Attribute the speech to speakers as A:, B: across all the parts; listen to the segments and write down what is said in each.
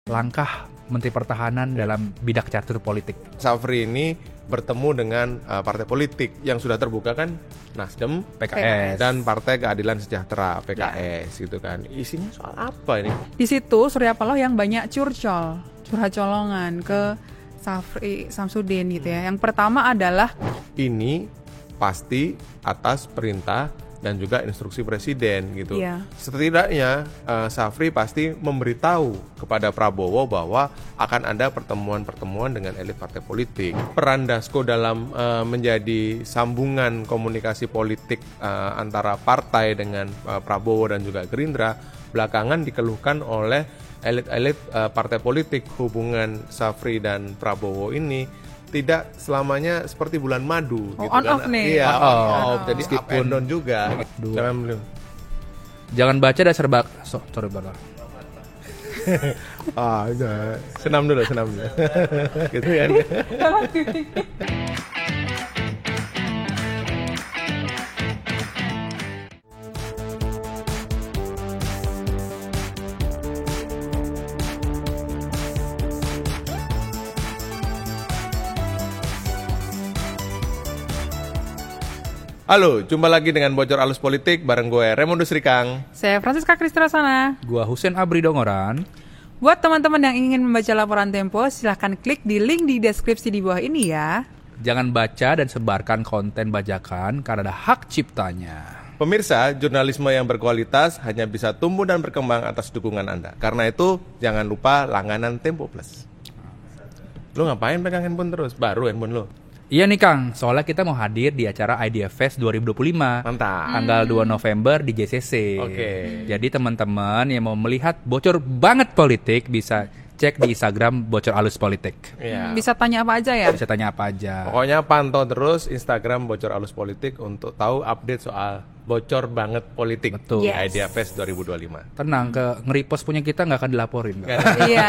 A: langkah Menteri Pertahanan dalam bidak catur politik.
B: Safri ini bertemu dengan partai politik yang sudah terbuka kan, Nasdem,
A: PKS,
B: dan Partai Keadilan Sejahtera (PKS) gitu kan. Isinya soal apa ini?
C: Di situ Surya Paloh yang banyak curhat colongan ke Safri Samsudin gitu ya. Yang pertama adalah
B: ini pasti atas perintah dan juga instruksi presiden gitu.
C: Iya.
B: Setidaknya Safri pasti memberitahu kepada Prabowo bahwa akan ada pertemuan-pertemuan dengan elit partai politik. Peran Dasko dalam menjadi sambungan komunikasi politik antara partai dengan Prabowo dan juga Gerindra belakangan dikeluhkan oleh elit-elit partai politik. Hubungan Safri dan Prabowo ini tidak selamanya seperti bulan madu gitu
C: on
B: kan.
C: off nih.
B: Iya,
C: On
B: off. Jadi up and down juga.
A: Jangan baca dasar sorry brother.
B: Senam dulu. Gitu kan. Halo, jumpa lagi dengan Bocor Alus Politik bareng gue Raimundo Srikang.
C: Saya Francisca Kristrasana.
A: Gua Husein Abri Dongoran.
C: Buat teman-teman yang ingin membaca laporan Tempo, silahkan klik di link di deskripsi di bawah ini ya.
A: Jangan baca dan sebarkan konten bajakan karena ada hak ciptanya.
B: Pemirsa, jurnalisme yang berkualitas hanya bisa tumbuh dan berkembang atas dukungan Anda. Karena itu, jangan lupa langganan Tempo Plus. Lu ngapain pegang handphone terus? Baru handphone lu?
A: Iya nih Kang, soalnya kita mau hadir di acara Idea Fest 2025.
B: Mantap.
A: Tanggal 2 November di JCC.
B: Oke.
A: Jadi teman-teman yang mau melihat bocor banget politik bisa cek di Instagram Bocor Alus Politik.
B: Iya.
C: Bisa tanya apa aja ya?
A: Bisa tanya apa aja.
B: Pokoknya pantau terus Instagram Bocor Alus Politik untuk tahu update soal bocor banget politik.
A: Betul.
B: Di
C: Yes.
B: Idea Fest 2025.
A: Tenang, ke nge-repost punya kita nggak akan dilaporin. Kak.
C: Iya.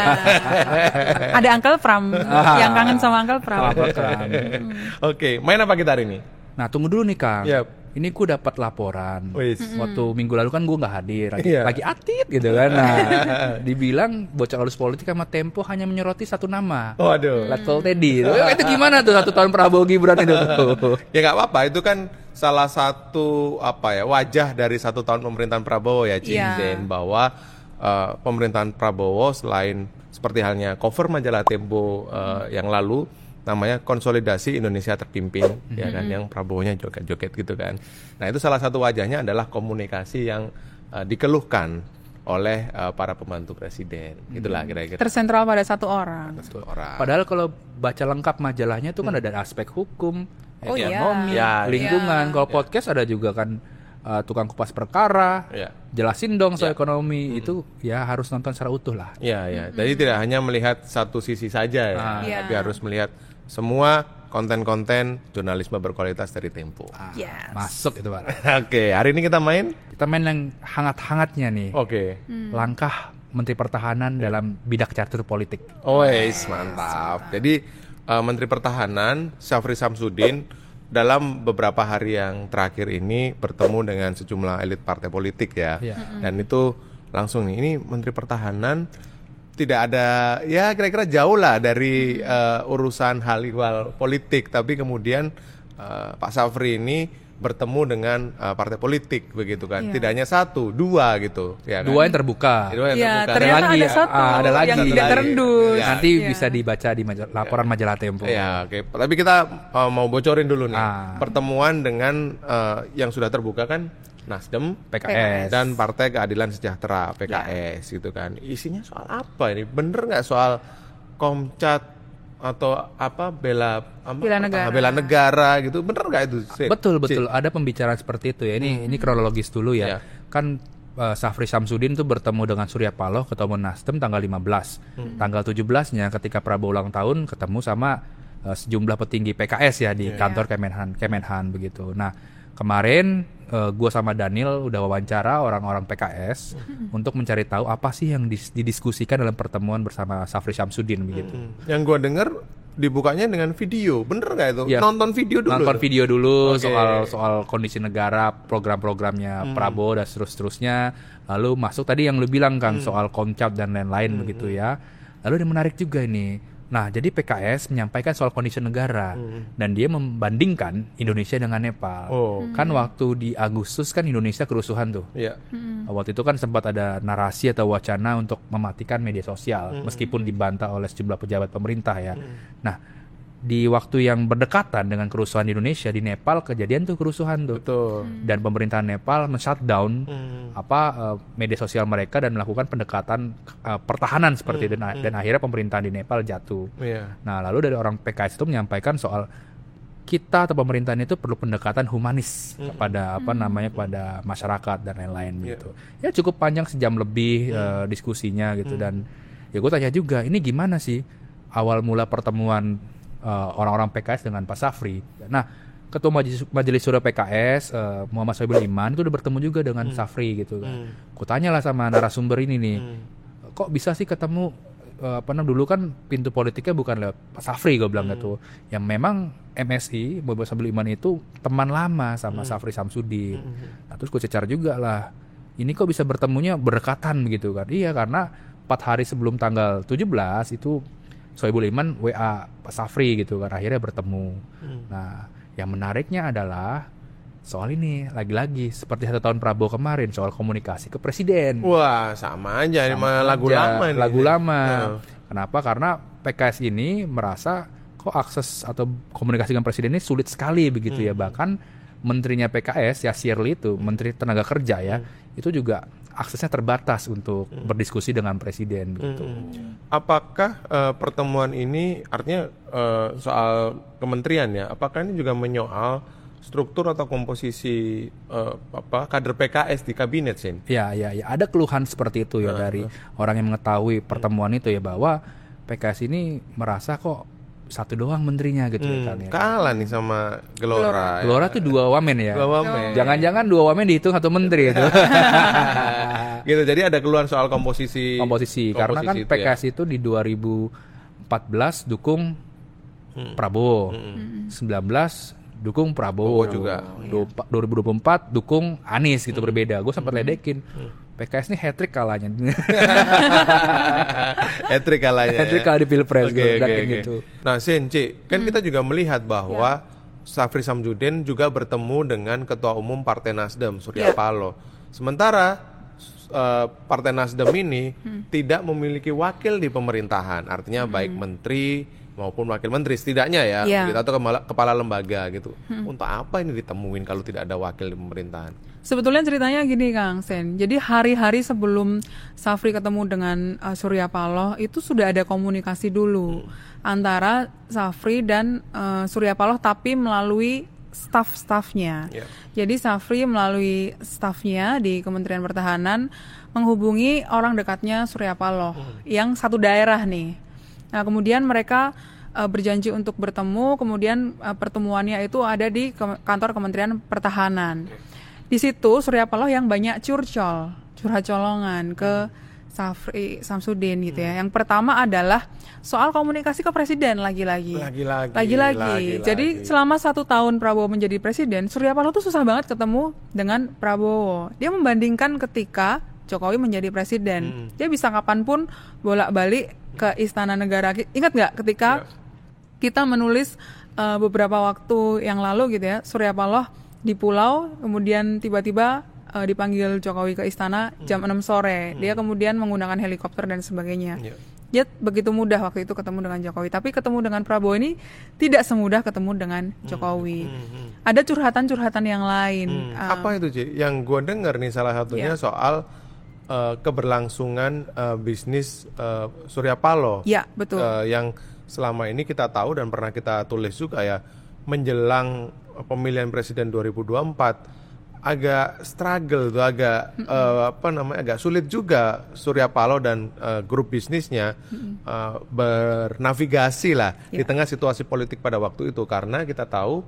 C: Ada Uncle Pram yang kangen sama Uncle Pram.
B: Oke, main apa kita hari ini?
A: Nah tunggu dulu nih Kang.
B: Yap.
A: Ini gue dapat laporan.
B: Wis.
A: Waktu minggu lalu kan gue nggak hadir,
B: Iya.
A: lagi atit gitu kan. Nah, dibilang Bocor Alus Politik sama Tempo hanya menyoroti satu nama.
B: Waduh.
A: Letkol Teddy. Itu gimana tuh 1 tahun Prabowo Gibran itu tuh?
B: Ya nggak apa-apa, itu kan salah satu wajah dari 1 tahun pemerintahan Prabowo ya, Cizen, bahwa pemerintahan Prabowo selain seperti halnya cover majalah Tempo yang lalu namanya konsolidasi Indonesia terpimpin, ya kan, yang Prabowo-nya joget-joget gitu kan. Nah itu salah satu wajahnya adalah komunikasi yang dikeluhkan oleh para pembantu presiden. Itulah kira-kira.
C: Tersentral pada satu orang.
B: Satu orang.
A: Padahal kalau baca lengkap majalahnya tuh kan ada aspek hukum,
C: Oh
A: ekonomi,
B: iya.
A: lingkungan.
C: Iya.
A: Kalau podcast ada juga kan tukang kupas perkara,
B: Ya.
A: jelasin dong soal ekonomi. Itu ya harus nonton secara utuh lah.
B: Ya. Jadi tidak hanya melihat satu sisi saja ya,
C: Iya.
B: tapi harus melihat semua konten-konten jurnalisme berkualitas dari Tempo.
C: Yes.
A: Masuk itu Pak.
B: Oke, hari ini kita main.
A: Kita main yang hangat-hangatnya nih.
B: Oke.
A: Langkah Menteri Pertahanan dalam bidak catur politik.
B: Wes, mantap. Jadi Menteri Pertahanan Safri Samsudin dalam beberapa hari yang terakhir ini bertemu dengan sejumlah elit partai politik ya.
A: Iya.
B: Dan itu langsung nih, ini Menteri Pertahanan tidak ada, ya kira-kira jauh lah dari urusan hal ihwal politik, tapi kemudian Pak Safri ini bertemu dengan partai politik begitu kan.
C: Iya.
B: Tidak hanya 1, 2 gitu ya kan?
A: 2 yang terbuka.
B: Dua yang
C: Ya,
B: terbuka.
C: ternyata
A: lagi,
C: ada satu
A: ada lagi.
C: yang
A: Satu
C: tidak
B: lagi.
C: terendus.
B: Ya.
A: Nanti
C: Iya.
A: bisa dibaca di laporan majalah Tempo.
B: Ya, oke. Tapi kita mau bocorin dulu nih.
A: Ah.
B: Pertemuan dengan yang sudah terbuka kan, Nasdem,
A: PKS.
B: dan Partai Keadilan Sejahtera (PKS) gitu kan. Isinya soal apa ini? Bener nggak soal Komcat atau
C: Bela negara.
B: bela negara gitu? Bener nggak itu? Sid?
A: Betul.
B: Sid?
A: Ada pembicaraan seperti itu ya. Ini kronologis dulu ya.
B: Ya.
A: Kan Safri Samsudin tuh bertemu dengan Surya Paloh, Ketua Umum Nasdem tanggal 15. Tanggal 17-nya ketika Prabowo ulang tahun ketemu sama sejumlah petinggi PKS ya di kantor Kemenhan begitu. Nah, kemarin gue sama Daniel udah wawancara orang-orang PKS untuk mencari tahu apa sih yang didiskusikan dalam pertemuan bersama Safri Samsudin begitu.
B: Yang gue dengar dibukanya dengan video, bener nggak itu?
A: Ya.
B: Nonton video dulu.
A: Nonton video dulu
B: Oke.
A: soal kondisi negara, program-programnya Prabowo dan seterusnya. Lalu masuk tadi yang lu bilang Kang soal Komcat dan lain-lain begitu ya. Lalu yang menarik juga ini. Nah, jadi PKS menyampaikan soal kondisi negara dan dia membandingkan Indonesia dengan Nepal. Kan waktu di Agustus kan Indonesia kerusuhan tuh.
B: Iya.
A: Waktu itu kan sempat ada narasi atau wacana untuk mematikan media sosial meskipun dibantah oleh sejumlah pejabat pemerintah ya. Nah, di waktu yang berdekatan dengan kerusuhan di Indonesia, di Nepal kejadian tuh kerusuhan tuh.
B: Betul.
A: Dan pemerintahan Nepal men-shutdown media sosial mereka dan melakukan pendekatan pertahanan seperti itu dan akhirnya pemerintahan di Nepal jatuh.
B: Iya.
A: Nah, lalu dari orang PKS itu menyampaikan soal kita atau pemerintahan itu perlu pendekatan humanis kepada pada masyarakat dan lain-lain gitu. Ya cukup panjang sejam lebih diskusinya gitu dan ya gue tanya juga ini gimana sih awal mula pertemuan orang-orang PKS dengan Pak Safri. Nah, Ketua Majelis Suro PKS Muhammad Soebul Iman itu udah bertemu juga dengan Safri gitu kan. Kutanya lah sama narasumber ini nih, kok bisa sih ketemu dulu kan pintu politiknya bukan lewat Pak Safri, gue bilang gitu. Yang memang MSI Muhammad Soebul Iman itu teman lama sama Safri Samsudin. Nah, terus gue cecar juga lah, ini kok bisa bertemunya berdekatan gitu kan. Iya, karena 4 hari sebelum tanggal 17 itu Soebul Iman WA Pak Safri gitu kan, akhirnya bertemu. Nah, yang menariknya adalah soal ini lagi-lagi seperti 1 tahun Prabowo kemarin soal komunikasi ke presiden.
B: Wah, sama aja ini lagu lama nih.
A: Lagu lama. Kenapa? Karena PKS ini merasa kok akses atau komunikasi dengan presiden ini sulit sekali begitu ya. Bahkan menterinya PKS ya Shirley itu, Menteri Tenaga Kerja ya, itu juga aksesnya terbatas untuk berdiskusi dengan presiden gitu.
B: Apakah pertemuan ini artinya soal kementerian ya? Apakah ini juga menyoal struktur atau komposisi kader PKS di kabinet, Sin?
A: Ya, ada keluhan seperti itu ya dari orang yang mengetahui pertemuan itu ya, bahwa PKS ini merasa kok satu doang menterinya gitu kan ya.
B: Kalah nih sama Gelora.
A: Gelora tuh 2 wamen ya.
B: 2 wamen.
A: Jangan-jangan 2 wamen dihitung 1 menteri itu.
B: Gitu. Jadi ada keluhan soal komposisi
A: karena kan
B: itu
A: PKS itu di 2014 dukung Prabowo. 19 dukung Prabowo
B: juga.
A: 2024 dukung Anies gitu, berbeda. Gue sempat ledekin. PKS ini hat-trick kalahnya.
B: Hat-trick kalahnya.
A: Hat-trick kalah di Pilpres
B: okay.
A: gitu.
B: Nah, Sin, kan kita juga melihat bahwa Safri Samsudin juga bertemu dengan Ketua Umum Partai Nasdem, Surya Paloh. Sementara Partai Nasdem ini tidak memiliki wakil di pemerintahan, artinya baik menteri maupun wakil menteri setidaknya ya, kita atau kepala lembaga gitu. Untuk apa ini ditemuin kalau tidak ada wakil di pemerintahan?
C: Sebetulnya ceritanya gini Kang Sen, jadi hari-hari sebelum Safri ketemu dengan Surya Paloh itu sudah ada komunikasi dulu antara Safri dan Surya Paloh, tapi melalui staf-stafnya. Jadi Safri melalui stafnya di Kementerian Pertahanan menghubungi orang dekatnya Surya Paloh yang satu daerah nih. Nah, kemudian mereka berjanji untuk bertemu, kemudian pertemuannya itu ada di kantor Kementerian Pertahanan. Di situ Surya Paloh yang banyak curhat colongan ke Safri Samsudin gitu ya. Yang pertama adalah soal komunikasi ke presiden lagi-lagi. Jadi selama 1 tahun Prabowo menjadi presiden, Surya Paloh tuh susah banget ketemu dengan Prabowo. Dia membandingkan ketika Jokowi menjadi presiden, dia bisa kapanpun bolak-balik ke Istana Negara. Ingat nggak ketika kita menulis beberapa waktu yang lalu gitu ya, Surya Paloh di pulau, kemudian tiba-tiba dipanggil Jokowi ke istana jam 6 sore. Dia kemudian menggunakan helikopter dan sebagainya. Dia begitu mudah waktu itu ketemu dengan Jokowi. Tapi ketemu dengan Prabowo ini tidak semudah ketemu dengan Jokowi. Ada curhatan-curhatan yang lain.
B: Apa itu, Ci? Yang gue dengar nih salah satunya soal keberlangsungan bisnis Surya Paloh.
C: Ya, betul.
B: Yang selama ini kita tahu dan pernah kita tulis juga ya, menjelang pemilihan presiden 2024 agak struggle tuh, agak agak sulit juga Surya Paloh dan grup bisnisnya bernavigasi lah di tengah situasi politik pada waktu itu, karena kita tahu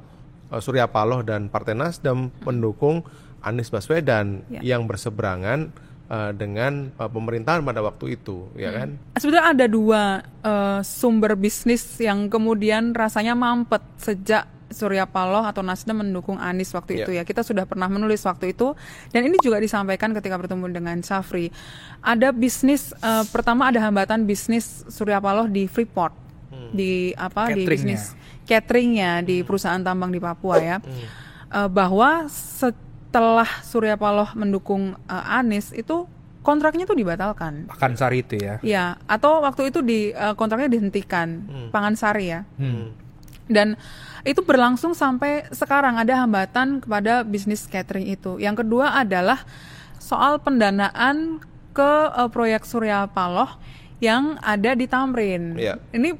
B: Surya Paloh dan Partai Nasdem mendukung Anies Baswedan yang berseberangan dengan pemerintahan pada waktu itu, ya kan?
C: Sebetulnya ada 2 sumber bisnis yang kemudian rasanya mampet sejak Surya Paloh atau Nasdem mendukung Anies waktu itu ya. Kita sudah pernah menulis waktu itu, dan ini juga disampaikan ketika bertemu dengan Safri. Ada bisnis pertama, ada hambatan bisnis Surya Paloh di Freeport, di di bisnis cateringnya di perusahaan tambang di Papua ya. Bahwa setelah Surya Paloh mendukung Anies itu kontraknya itu dibatalkan.
A: Pakansari itu ya.
C: Ya, atau waktu itu kontraknya dihentikan, Pangansari ya. Dan itu berlangsung sampai sekarang, ada hambatan kepada bisnis catering itu. Yang kedua adalah soal pendanaan ke proyek Surya Paloh yang ada di Tamrin. Ini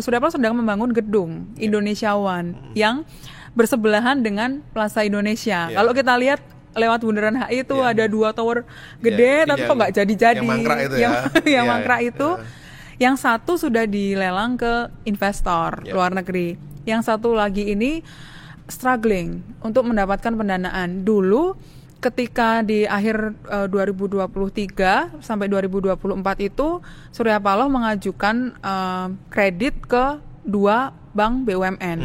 C: Surya Paloh sedang membangun gedung Indonesia One yang bersebelahan dengan Plaza Indonesia. Kalau kita lihat lewat Bundaran HI itu ada 2 tower gede, tapi kok nggak jadi-jadi.
B: Yang mangkrak itu
C: yang mangkrak itu. Yang satu sudah dilelang ke investor luar negeri. Yang satu lagi ini struggling untuk mendapatkan pendanaan. Dulu ketika di akhir 2023 sampai 2024 itu Surya Paloh mengajukan kredit ke 2 bank BUMN.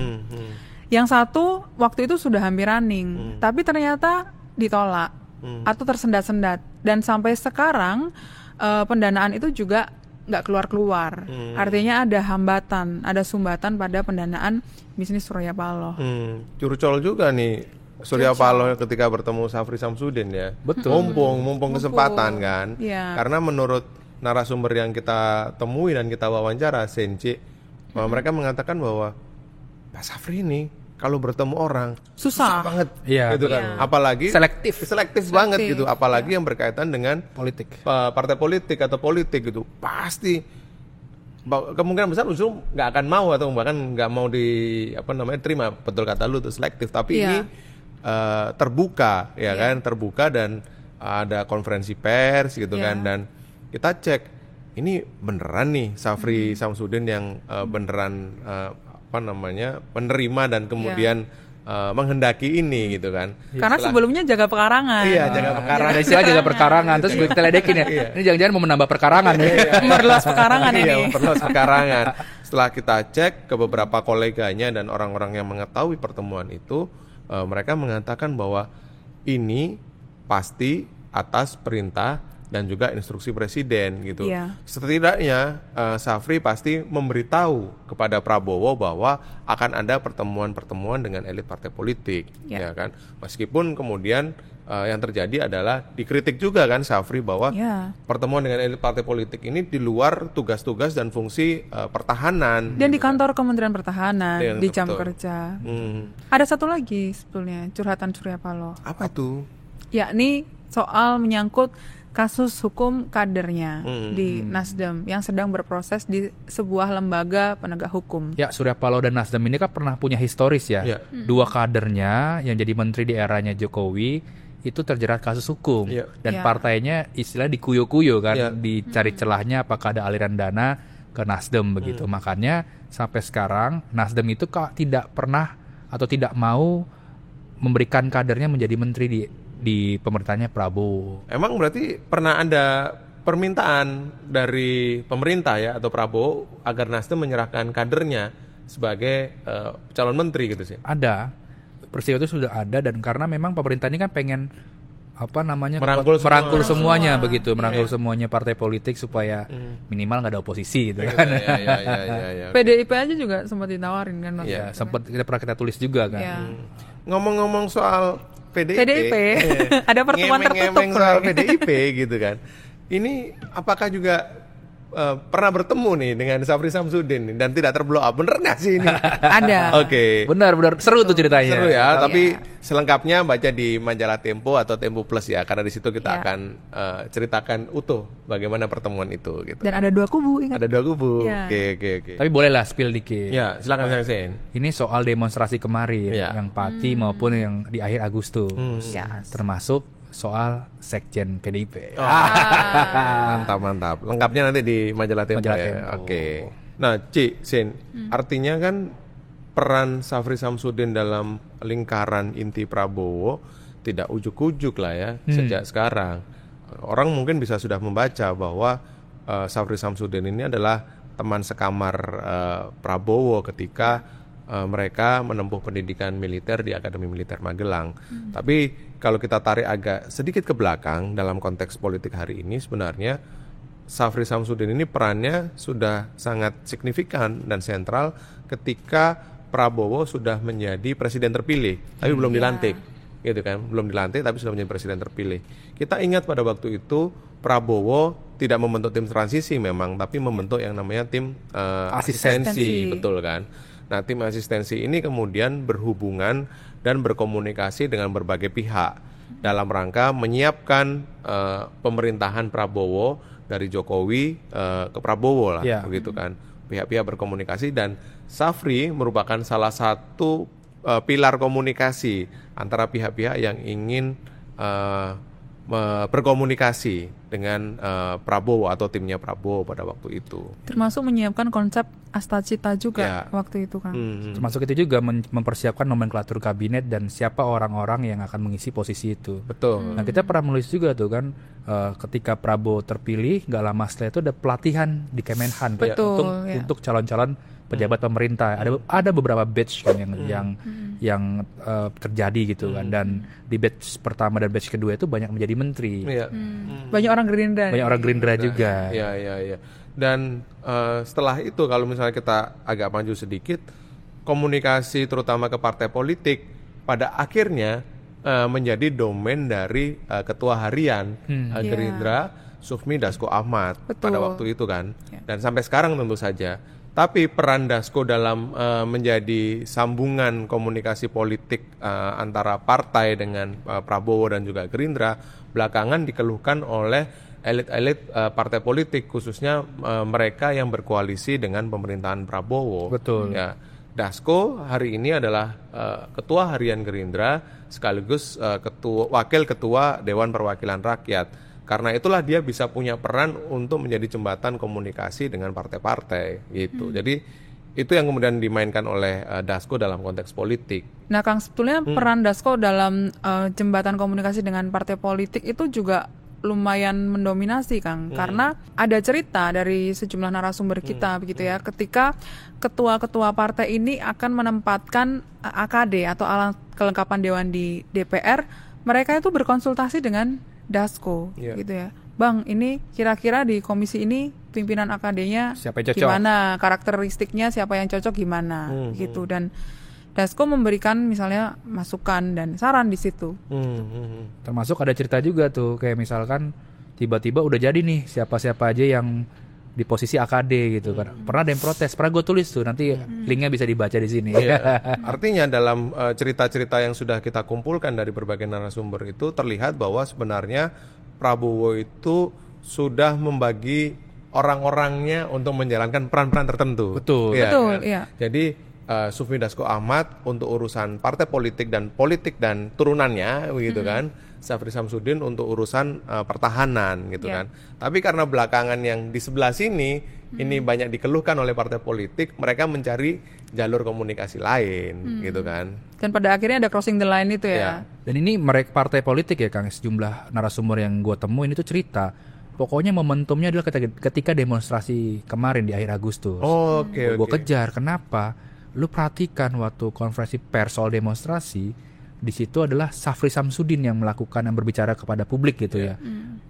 C: Yang satu waktu itu sudah hampir running, tapi ternyata ditolak atau tersendat-sendat, dan sampai sekarang pendanaan itu juga nggak keluar-keluar. Artinya ada hambatan, ada sumbatan pada pendanaan bisnis Surya Paloh.
B: Curcol juga nih Surya Paloh ketika bertemu Safri Samsudin ya.
A: Betul.
B: Mumpung kesempatan kan. Karena menurut narasumber yang kita temui dan kita wawancara, Senci, mereka mengatakan bahwa Pak Safri ini kalau bertemu orang susah banget, gitu kan. Apalagi selektif banget gitu. Apalagi yang berkaitan dengan
A: politik,
B: partai politik atau politik gitu, pasti kemungkinan besar justru nggak akan mau atau bahkan nggak mau terima. Betul kata lu tuh, selektif. Tapi ini terbuka, kan, terbuka, dan ada konferensi pers gitu kan, dan kita cek ini beneran nih Safri Samsudin yang beneran penerima dan kemudian menghendaki ini gitu kan.
C: Karena sebelumnya jaga pekarangan.
B: Jaga pekarangan.
A: Ada istilah jaga perkarangan. Terus gue ledekin ya. Ini jangan-jangan mau menambah perkarangan ya.
C: Memperluas pekarangan ini.
B: Memperluas pekarangan. Setelah kita cek ke beberapa koleganya dan orang-orang yang mengetahui pertemuan itu, mereka mengatakan bahwa ini pasti atas perintah dan juga instruksi presiden gitu. Setidaknya Safri pasti memberitahu kepada Prabowo bahwa akan ada pertemuan-pertemuan dengan elit partai politik, ya kan. Meskipun kemudian yang terjadi adalah dikritik juga kan Safri bahwa pertemuan dengan elit partai politik ini di luar tugas-tugas dan fungsi pertahanan.
C: Dan di kantor Kementerian Pertahanan di jam kerja. Ada satu lagi sebetulnya curhatan Surya Paloh.
B: Apa tuh?
C: Yakni soal menyangkut kasus hukum kadernya di Nasdem yang sedang berproses di sebuah lembaga penegak hukum.
A: Ya, Surya Paloh dan Nasdem ini kan pernah punya historis ya. 2 kadernya yang jadi menteri di eranya Jokowi itu terjerat kasus hukum, dan partainya istilah dikuyo-kuyo kan, dicari celahnya apakah ada aliran dana ke Nasdem begitu. Makanya sampai sekarang Nasdem itu tidak pernah atau tidak mau memberikan kadernya menjadi menteri di pemerintahnya Prabowo.
B: Emang berarti pernah ada permintaan dari pemerintah ya atau Prabowo agar Nasdem menyerahkan kadernya sebagai calon menteri gitu sih?
A: Ada. Peristiwa itu sudah ada, dan karena memang pemerintah ini kan pengen
B: merangkul
A: semuanya begitu, merangkul semuanya partai politik supaya minimal nggak ada oposisi gitu kan.
C: PDIP aja juga sempat ditawarin kan.
A: Sempat kita tulis juga kan.
B: Ngomong-ngomong soal PDIP.
C: Ada pertemuan tertutup
B: soal PDIP gitu kan. Ini apakah juga pernah bertemu nih dengan Safri Samsudin dan tidak terblow up? Bener nggak sih ini?
C: Ada.
B: Oke.
A: Benar seru tuh ceritanya.
B: Seru ya. Tapi selengkapnya baca di majalah Tempo atau Tempo Plus ya, karena di situ kita akan ceritakan utuh bagaimana pertemuan itu. Gitu.
C: Dan ada 2 kubu, ingat?
B: Ada 2 kubu. Oke.
A: Tapi bolehlah spill dikit.
B: Ya, silakan Sen.
A: Ini soal demonstrasi kemarin yang Pati maupun yang di akhir Agustus, termasuk soal sekjen PDIP.
B: Mantap. Lengkapnya nanti di majalah Tempo. Oke. Nah, Sen, artinya kan peran Safri Samsudin dalam lingkaran inti Prabowo tidak ujuk-ujuk lah ya sejak sekarang. Orang mungkin bisa sudah membaca bahwa Safri Samsudin ini adalah teman sekamar Prabowo ketika mereka menempuh pendidikan militer di Akademi Militer Magelang. Tapi kalau kita tarik agak sedikit ke belakang dalam konteks politik hari ini, sebenarnya Syafri Samsudin ini perannya sudah sangat signifikan dan sentral ketika Prabowo sudah menjadi presiden terpilih, tapi belum dilantik, gitu kan? Belum dilantik tapi sudah menjadi presiden terpilih. Kita ingat pada waktu itu Prabowo tidak membentuk tim transisi memang, tapi membentuk yang namanya tim asistensi, betul kan? Nah, tim asistensi ini kemudian berhubungan dan berkomunikasi dengan berbagai pihak dalam rangka menyiapkan pemerintahan Prabowo dari Jokowi ke Prabowo lah, begitu kan. Pihak-pihak berkomunikasi dan Syafri merupakan salah satu pilar komunikasi antara pihak-pihak yang ingin berkomunikasi dengan Prabowo atau timnya Prabowo pada waktu itu.
C: Termasuk menyiapkan konsep Astacita juga waktu itu kan.
A: Termasuk itu juga mempersiapkan nomenklatur kabinet dan siapa orang-orang yang akan mengisi posisi itu.
B: Betul.
A: Nah, kita pernah menulis juga tuh kan ketika Prabowo terpilih, gak lama setelah itu ada pelatihan di Kemenhan untuk calon-calon pejabat pemerintah. Ada beberapa batch kan yang terjadi gitu kan, dan di batch pertama dan batch kedua itu banyak menjadi menteri.
C: Banyak orang Gerindra.
A: Banyak orang Gerindra juga.
B: Iya. Dan setelah itu kalau misalnya kita agak maju sedikit, komunikasi terutama ke partai politik pada akhirnya menjadi domain dari ketua harian Gerindra, Sufmi Dasko Ahmad pada waktu itu kan. Dan sampai sekarang tentu saja. Tapi peran Dasko dalam menjadi sambungan komunikasi politik antara partai dengan Prabowo dan juga Gerindra belakangan dikeluhkan oleh elit-elit partai politik, khususnya mereka yang berkoalisi dengan pemerintahan Prabowo.
A: Betul.
B: Ya, Dasko hari ini adalah ketua harian Gerindra sekaligus wakil ketua Dewan Perwakilan Rakyat. Karena itulah dia bisa punya peran untuk menjadi jembatan komunikasi dengan partai-partai gitu. Jadi itu yang kemudian dimainkan oleh Dasko dalam konteks politik.
C: Nah, Kang, sebetulnya peran Dasko dalam jembatan komunikasi dengan partai politik itu juga lumayan mendominasi, Kang. Karena ada cerita dari sejumlah narasumber kita begitu ya, ketika ketua-ketua partai ini akan menempatkan AKD atau alat kelengkapan dewan di DPR, mereka itu berkonsultasi dengan Dasko gitu ya. Bang, ini kira-kira di komisi ini pimpinan AKD-nya gimana, karakteristiknya siapa yang cocok gimana gitu, dan Dasko memberikan misalnya masukan dan saran di situ.
A: Termasuk ada cerita juga tuh, kayak misalkan tiba-tiba udah jadi nih siapa-siapa aja yang di posisi AKD gitu kan. Pernah ada yang protes, pernah gue tulis tuh, nanti linknya bisa dibaca di sini.
B: Artinya dalam cerita-cerita yang sudah kita kumpulkan dari berbagai narasumber itu terlihat bahwa sebenarnya Prabowo itu sudah membagi orang-orangnya untuk menjalankan peran-peran tertentu.
A: Betul.
B: Jadi Sufmi Dasko Ahmad untuk urusan partai politik dan turunannya begitu kan. Syafri Samsudin untuk urusan pertahanan gitu kan. Tapi karena belakangan yang di sebelah sini ini banyak dikeluhkan oleh partai politik, mereka mencari jalur komunikasi lain gitu kan.
C: Dan pada akhirnya ada crossing the line itu ya.
A: Dan ini mereka partai politik ya, Kang, sejumlah narasumber yang gue temuin itu cerita, pokoknya momentumnya adalah ketika demonstrasi kemarin di akhir Agustus. Gue kejar, kenapa? Lu perhatikan waktu konferensi pers soal demonstrasi, di situ adalah Syafri Samsudin yang melakukan, yang berbicara kepada publik gitu ya.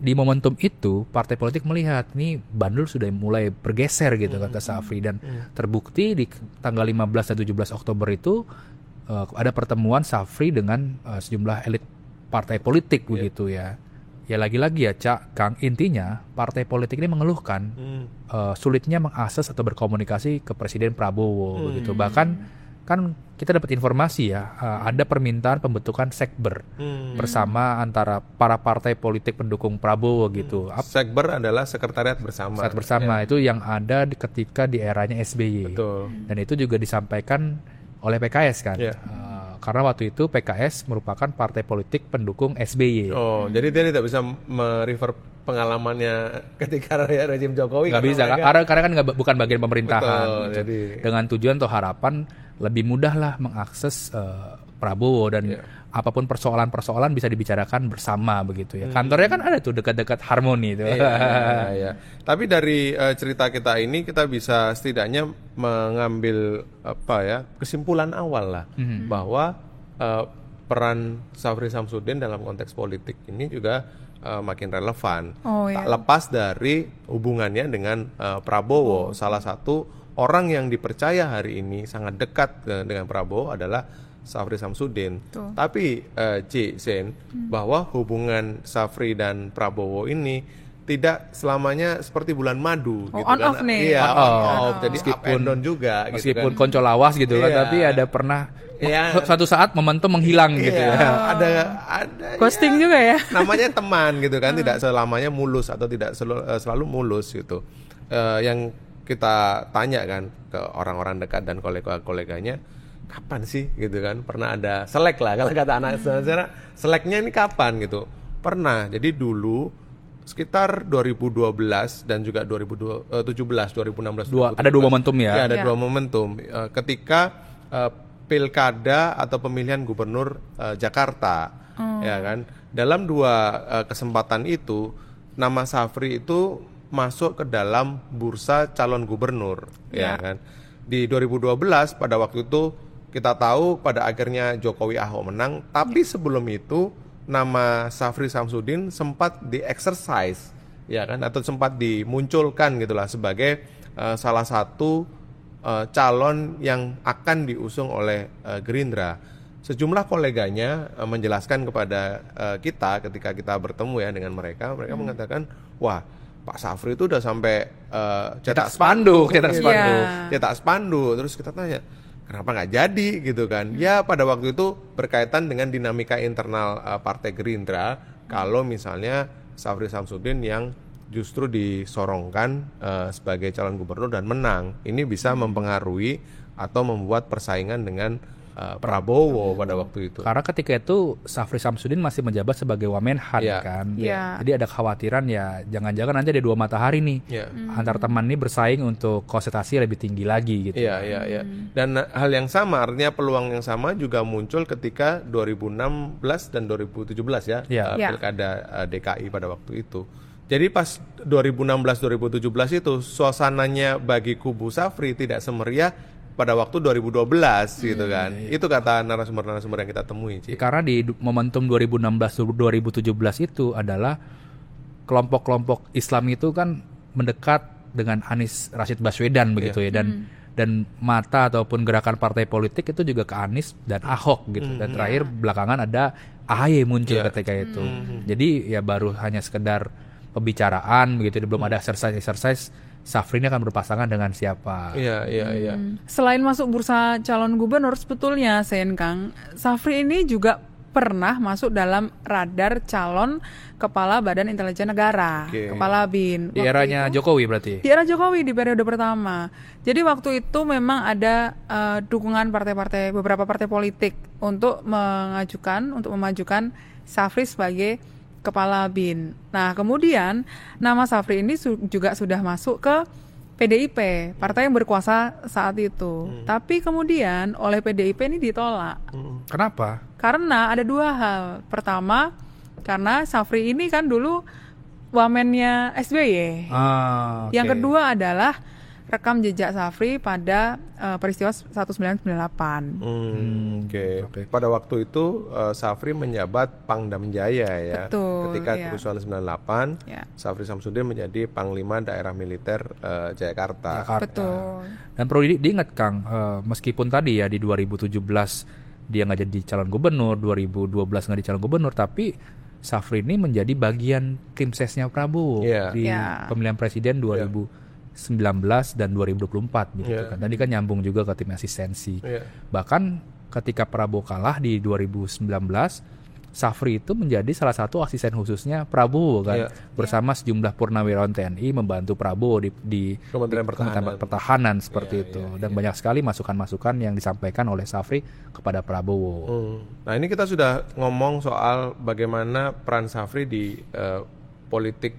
A: Di momentum itu partai politik melihat nih bandul sudah mulai bergeser gitu kan ke Syafri, dan terbukti di tanggal 15 dan 17 Oktober itu ada pertemuan Syafri dengan sejumlah elit partai politik begitu ya. Ya lagi-lagi ya Kang, intinya partai politik ini mengeluhkan sulitnya mengakses atau berkomunikasi ke Presiden Prabowo begitu. Bahkan kan kita dapat informasi ya, ada permintaan pembentukan sekber bersama antara para partai politik pendukung Prabowo gitu.
B: Sekber adalah sekretariat bersama.
A: Sekretariat bersama itu yang ada ketika di eranya SBY.
B: Betul.
A: Dan itu juga disampaikan oleh PKS kan. Karena waktu itu PKS merupakan partai politik pendukung SBY.
B: Jadi dia tidak bisa merefer pengalamannya ketika rezim Jokowi.
A: Nggak bisa, karena kan bukan bagian pemerintahan.
B: Betul, jadi
A: dengan tujuan atau harapan lebih mudah lah mengakses Prabowo dan apapun persoalan-persoalan bisa dibicarakan bersama begitu ya. Kantornya kan ada tuh dekat-dekat harmoni itu.
B: Iya. Tapi dari cerita kita ini kita bisa setidaknya mengambil kesimpulan awal lah bahwa peran Syafri Samsudin dalam konteks politik ini juga makin relevan. Tak lepas dari hubungannya dengan Prabowo. Salah satu orang yang dipercaya hari ini sangat dekat dengan Prabowo adalah Syafri Samsudin. Tapi Sen, bahwa hubungan Syafri dan Prabowo ini tidak selamanya seperti bulan madu gitu
C: on
B: kan.
C: off nih.
B: Iya, on off. Jadi
A: Meskipun-
B: up and down juga
A: Meskipun
B: gitu kan.
A: konco lawas gitu kan,
B: Iya.
A: tapi ada pernah
B: Iya.
A: suatu saat momentum menghilang gitu
B: Iya,
A: ya.
B: ada
C: Ghosting juga ya.
B: namanya teman gitu kan, tidak selamanya mulus atau tidak selalu mulus gitu. Yang kita tanya kan ke orang-orang dekat dan kolega-koleganya, kapan sih gitu kan, pernah ada selek lah kalau kata anak sejarah, seleknya ini kapan gitu. Pernah, jadi dulu sekitar 2012 dan juga 2017, 2016,
A: Ada dua momentum ya.
B: Ya, ada
C: Ya.
B: dua momentum. Ketika pilkada atau pemilihan gubernur Jakarta, ya kan. Dalam dua kesempatan itu, nama Syafri itu masuk ke dalam bursa calon gubernur, ya kan. Di 2012 pada waktu itu kita tahu pada akhirnya Jokowi Ahok menang, tapi sebelum itu nama Syafri Samsudin sempat di-exercise, ya kan, atau sempat dimunculkan gitulah sebagai salah satu calon yang akan diusung oleh Gerindra. Sejumlah koleganya menjelaskan kepada kita ketika kita bertemu ya dengan mereka mengatakan, wah, Pak Syafri itu udah sampai cetak spanduk. Terus kita tanya, kenapa nggak jadi gitu kan? Ya pada waktu itu berkaitan dengan dinamika internal Partai Gerindra. Kalau misalnya Syafri Samsudin yang justru disorongkan sebagai calon gubernur dan menang, ini bisa mempengaruhi atau membuat persaingan dengan Prabowo pada waktu itu.
A: Karena ketika itu Syafri Samsudin masih menjabat sebagai Wamenhan
B: Iya.
A: kan.
C: Iya.
A: Jadi ada kekhawatiran ya jangan-jangan nanti ada dua matahari nih.
B: Iya.
A: Antar teman ini bersaing untuk konsentrasi lebih tinggi lagi gitu.
B: Iya. Dan hal yang sama, artinya peluang yang sama juga muncul ketika 2016 dan 2017 ya,
A: Iya.
B: pilkada DKI pada waktu itu. Jadi pas 2016-2017 itu suasananya bagi kubu Syafri tidak semeriah pada waktu 2012 gitu kan. Itu kata narasumber-narasumber yang kita temui, Ci.
A: Karena di momentum 2016-2017 itu adalah kelompok-kelompok Islam itu kan mendekat dengan Anies Rashid Baswedan begitu ya, dan mata ataupun gerakan partai politik itu juga ke Anies dan Ahok gitu. Dan terakhir belakangan ada AHY muncul ketika itu. Jadi ya baru hanya sekedar pembicaraan begitu, belum ada exercise Syafri ini akan berpasangan dengan siapa.
B: Iya.
C: Selain masuk bursa calon gubernur, sebetulnya Sen Kang, Syafri ini juga pernah masuk dalam radar calon Kepala Badan Intelijen Negara,
B: Oke.
C: Kepala BIN.
A: Di eranya Jokowi berarti.
C: Di era Jokowi di periode pertama. Jadi waktu itu memang ada dukungan beberapa partai politik untuk memajukan Syafri sebagai Kepala BIN. Nah, kemudian nama Syafri ini juga sudah masuk ke PDIP, partai yang berkuasa saat itu. Tapi kemudian oleh PDIP ini ditolak.
A: Kenapa?
C: Karena ada dua hal. Pertama, karena Syafri ini kan dulu wamennya SBY.
B: Oke.
C: Yang kedua adalah rekam jejak Syafri pada peristiwa 1998.
B: Oke. Pada waktu itu Syafri menjabat Pangdam Jaya ya.
C: Betul,
B: Ketika
C: iya.
B: kerusuhan 98,
C: Ya.
B: Syafri Samsudin menjadi Panglima Daerah Militer Jakarta.
C: Betul.
A: Dan perlu diingat Kang, meskipun tadi ya di 2017 dia nggak jadi calon gubernur, 2012 nggak jadi calon gubernur, tapi Syafri ini menjadi bagian tim sesnya Prabowo
B: Iya.
A: di
C: Iya.
A: pemilihan presiden 2019 dan 2024 gitu
B: Iya.
A: kan. Tadi kan nyambung juga ke tim asistensi.
B: Iya.
A: Bahkan ketika Prabowo kalah di 2019, Syafri itu menjadi salah satu asisten khususnya Prabowo kan,
B: Iya.
A: bersama sejumlah purnawirawan TNI membantu Prabowo di
B: Kementerian
A: Pertahanan seperti
B: Iya,
A: itu. Dan banyak sekali masukan-masukan yang disampaikan oleh Syafri kepada Prabowo.
B: Nah, ini kita sudah ngomong soal bagaimana peran Syafri di politik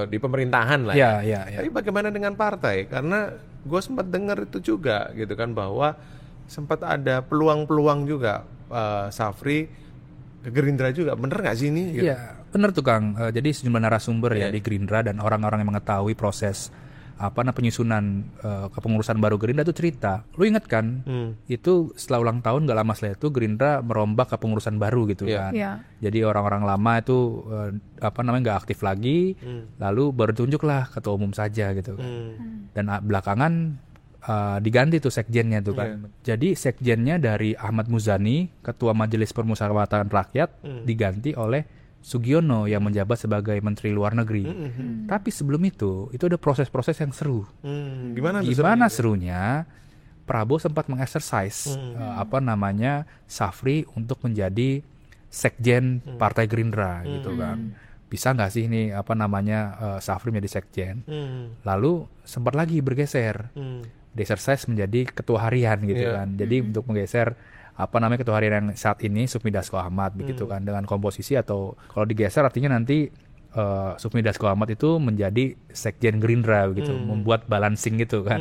B: di pemerintahan lah ya.
A: Iya.
B: Tapi bagaimana dengan partai? Karena gue sempat dengar itu juga gitu kan, bahwa sempat ada peluang-peluang juga Safri ke Gerindra juga, bener nggak sih ini? Gitu.
A: Iya, bener tuh Kang. Jadi sejumlah narasumber ya di Gerindra dan orang-orang yang mengetahui proses penyusunan kepengurusan baru Gerindra itu cerita. Lu inget kan? Itu setelah ulang tahun gak lama setelah itu Gerindra merombak kepengurusan baru gitu kan. Jadi orang-orang lama itu nggak aktif lagi, lalu baru tunjuklah ketua umum saja gitu kan. Dan belakangan diganti tuh sekjennya tuh kan. Jadi sekjennya dari Ahmad Muzani, ketua Majelis Permusyawaratan Rakyat, diganti oleh Sugiono yang menjabat sebagai Menteri Luar Negeri. Tapi sebelum itu ada proses-proses yang seru. Gimana serunya? Prabowo sempat mengexercise Safri untuk menjadi sekjen Partai Gerindra gitu kan. Bisa nggak sih ini Safri menjadi sekjen? Lalu sempat lagi bergeser, di-exercise menjadi ketua harian gitu kan. Jadi untuk menggeser ketua harian yang saat ini Sufmi Dasko Ahmad begitu kan, dengan komposisi atau kalau digeser artinya nanti Sufmi Dasko Ahmad itu menjadi sekjen Gerindra begitu, membuat balancing gitu kan.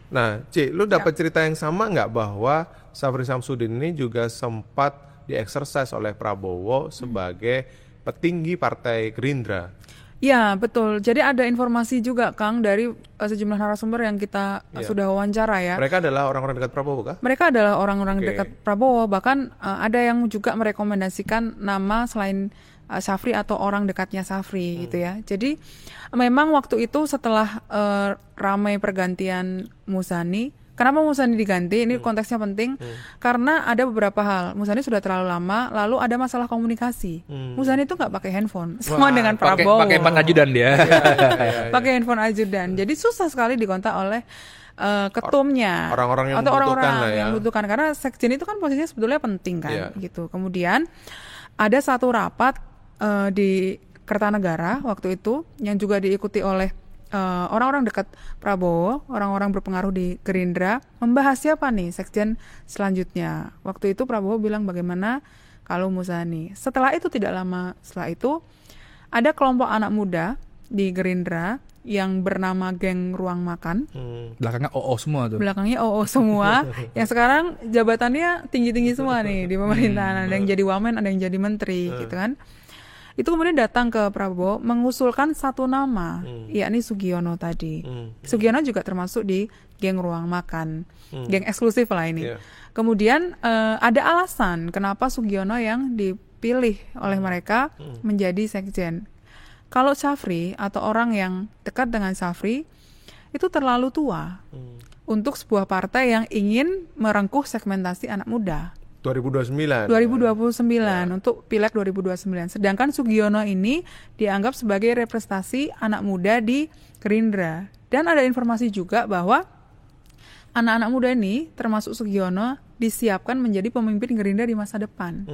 B: Nah, lu dapat cerita yang sama nggak bahwa Safri Samsudin ini juga sempat di-exercise oleh Prabowo sebagai petinggi Partai Gerindra?
C: Ya, betul. Jadi ada informasi juga, Kang, dari sejumlah narasumber yang kita sudah wawancara ya.
B: Mereka adalah orang-orang dekat Prabowo kah?
C: Mereka adalah orang-orang dekat Prabowo. Bahkan ada yang juga merekomendasikan nama selain Safri atau orang dekatnya Safri gitu ya. Jadi memang waktu itu setelah ramai pergantian Muzani. Kenapa Muzani diganti? Ini konteksnya penting karena ada beberapa hal. Muzani sudah terlalu lama, lalu ada masalah komunikasi. Muzani itu nggak pakai handphone, sama dengan Prabowo.
A: Pakai handphone ajudan dia.
C: Pakai handphone ajudan. Jadi susah sekali dikontak oleh ketumnya
B: orang-orang yang
C: atau orang-orang
B: yang
C: membutuhkan. Karena sekjen itu kan posisinya sebetulnya penting kan, gitu. Kemudian ada satu rapat di Kertanegara waktu itu yang juga diikuti oleh orang-orang dekat Prabowo, orang-orang berpengaruh di Gerindra, membahas siapa nih sekjen selanjutnya. Waktu itu Prabowo bilang bagaimana kalau Muzani. Setelah itu tidak lama setelah itu ada kelompok anak muda di Gerindra yang bernama Geng Ruang Makan.
A: Belakangnya OO semua tuh.
C: Belakangnya OO semua. Yang sekarang jabatannya tinggi-tinggi semua nih di pemerintahan. Ada yang jadi wamen, ada yang jadi menteri gitu kan. Itu kemudian datang ke Prabowo mengusulkan satu nama, yakni Sugiono tadi. Sugiono juga termasuk di Geng Ruang Makan, geng eksklusif lah ini. Kemudian ada alasan kenapa Sugiono yang dipilih oleh mereka menjadi sekjen. Kalau Safri atau orang yang dekat dengan Safri itu terlalu tua untuk sebuah partai yang ingin merengkuh segmentasi anak muda.
B: 2029
C: untuk Pileg 2029. Sedangkan Sugiono ini dianggap sebagai representasi anak muda di Gerindra. Dan ada informasi juga bahwa anak-anak muda ini termasuk Sugiono disiapkan menjadi pemimpin Gerindra di masa depan.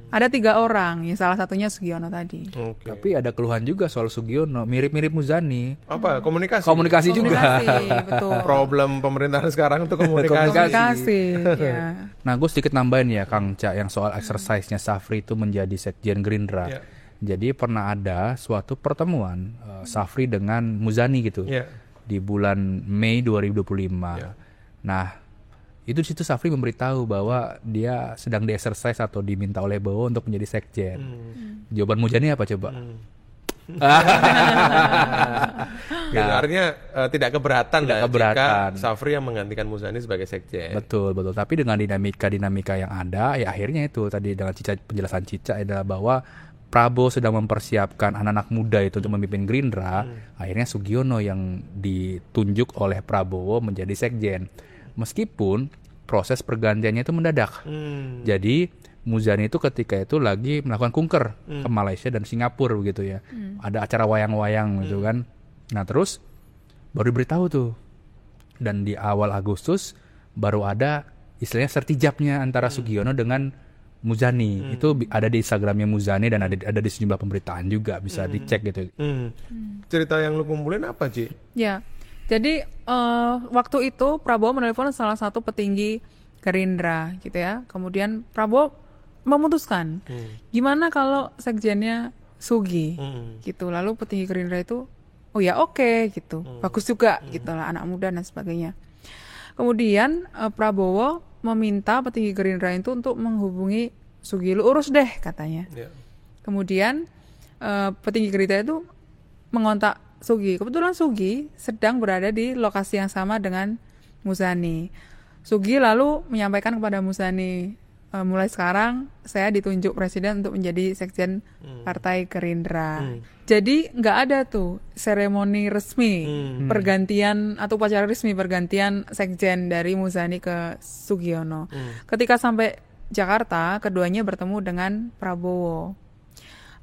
C: Ada 3 orang, ya salah satunya Sugiono tadi.
A: Tapi ada keluhan juga soal Sugiono, mirip-mirip Muzani.
B: Apa?
A: Komunikasi juga.
C: Betul.
B: Problem pemerintahan sekarang itu komunikasi.
C: Ya.
A: Nah, gue sedikit nambahin ya Kang Ca, yang soal exercise-nya Safri itu menjadi sekjen Gerindra. Jadi pernah ada suatu pertemuan Safri dengan Muzani gitu di bulan Mei 2025. Nah, itu di situ Safri memberitahu bahwa dia sedang di-exercise atau diminta oleh Bowo untuk menjadi sekjen. Jawaban Muzani apa coba?
B: Artinya tidak keberatan jika Safri yang menggantikan Muzani sebagai sekjen.
A: Betul. Tapi dengan dinamika yang ada, ya akhirnya itu tadi dengan penjelasan Cica adalah bahwa Prabowo sedang mempersiapkan anak-anak muda itu untuk memimpin Gerindra. Akhirnya Sugiono yang ditunjuk oleh Prabowo menjadi sekjen. Meskipun proses pergantiannya itu mendadak. Jadi Muzani itu ketika itu lagi melakukan kunker ke Malaysia dan Singapura begitu ya. Ada acara wayang-wayang gitu kan. Nah terus baru diberitahu tuh. Dan di awal Agustus baru ada istilahnya sertijabnya antara Sugiono dengan Muzani. Itu ada di Instagramnya Muzani dan ada di sejumlah pemberitaan juga, bisa dicek gitu.
B: Cerita yang lu kumpulin apa, Ci?
C: Ya. Jadi waktu itu Prabowo menelpon salah satu petinggi Gerindra gitu ya. Kemudian Prabowo memutuskan gimana kalau sekjennya Sugi gitu. Lalu petinggi Gerindra itu oh ya oke, gitu. Bagus juga gitu lah, anak muda dan sebagainya. Kemudian Prabowo meminta petinggi Gerindra itu untuk menghubungi Sugi, lu urus deh katanya.
B: Ya.
C: Kemudian petinggi Gerindra itu mengontak Sugi. Kebetulan Sugi sedang berada di lokasi yang sama dengan Muzani. Sugi lalu menyampaikan kepada Muzani, mulai sekarang saya ditunjuk presiden untuk menjadi sekjen Partai Gerindra. Jadi nggak ada tuh seremoni resmi pergantian atau upacara resmi pergantian sekjen dari Muzani ke Sugiono. Ketika sampai Jakarta, keduanya bertemu dengan Prabowo.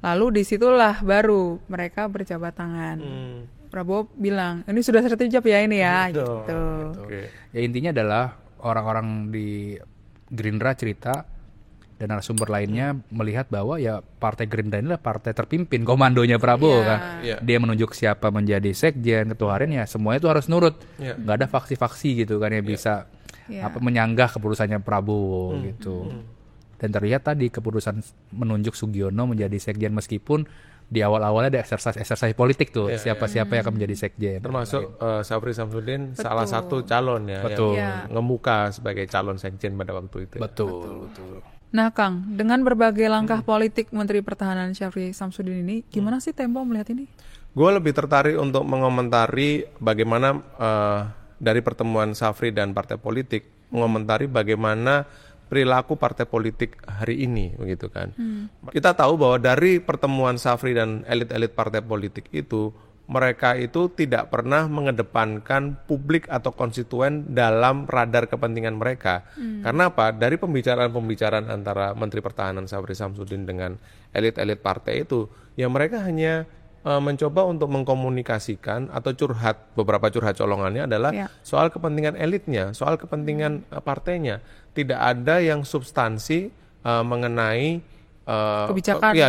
C: Lalu disitulah baru mereka berjabat tangan. Prabowo bilang, ini sudah tertujab ya ini ya, gitu.
B: Oke.
A: Ya intinya adalah orang-orang di Gerindra cerita dan narasumber lainnya melihat bahwa ya Partai Gerindra ini adalah partai terpimpin, komandonya Prabowo kan.
B: Iya.
A: Dia menunjuk siapa menjadi sekjen, ketua harian, ya semuanya itu harus nurut.
B: Iya.
A: Nggak ada faksi-faksi gitu kan yang bisa menyanggah keputusannya Prabowo gitu. Dan terlihat tadi keputusan menunjuk Sugiono menjadi sekjen meskipun di awal-awalnya ada exercise politik tuh, siapa-siapa yang akan menjadi sekjen.
B: Termasuk Safri Samsudin salah satu calon ya
A: Betul.
B: yang ngemuka sebagai calon sekjen pada waktu itu.
A: Betul.
C: Nah Kang, dengan berbagai langkah politik Menteri Pertahanan Syafri Samsudin ini, gimana sih Tempo melihat ini?
B: Gue lebih tertarik untuk mengomentari bagaimana dari pertemuan Safri dan partai politik, mengomentari bagaimana perilaku partai politik hari ini, begitu kan. Kita tahu bahwa dari pertemuan Safri dan elit-elit partai politik itu, mereka itu tidak pernah mengedepankan publik atau konstituen dalam radar kepentingan mereka. Karena apa? Dari pembicaraan-pembicaraan antara Menteri Pertahanan Safri Samsudin dengan elit-elit partai itu, ya mereka hanya mencoba untuk mengkomunikasikan atau beberapa curhat colongannya adalah soal kepentingan elitnya, soal kepentingan partainya. Tidak ada yang substansi mengenai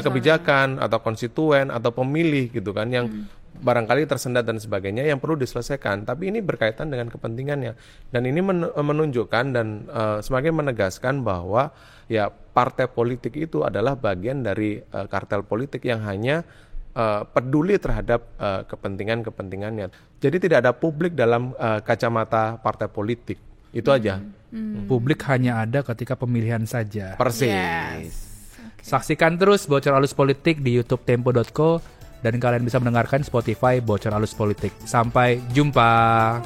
B: kebijakan atau konstituen atau pemilih gitu kan yang barangkali tersendat dan sebagainya yang perlu diselesaikan. Tapi ini berkaitan dengan kepentingannya dan ini menunjukkan dan semakin menegaskan bahwa ya partai politik itu adalah bagian dari kartel politik yang hanya peduli terhadap kepentingan-kepentingannya. Jadi tidak ada publik dalam kacamata partai politik. Itu aja.
A: Publik hanya ada ketika pemilihan saja.
B: Persis.
A: Saksikan terus Bocor Halus Politik di YouTube Tempo.co dan kalian bisa mendengarkan Spotify Bocor Halus Politik. Sampai jumpa.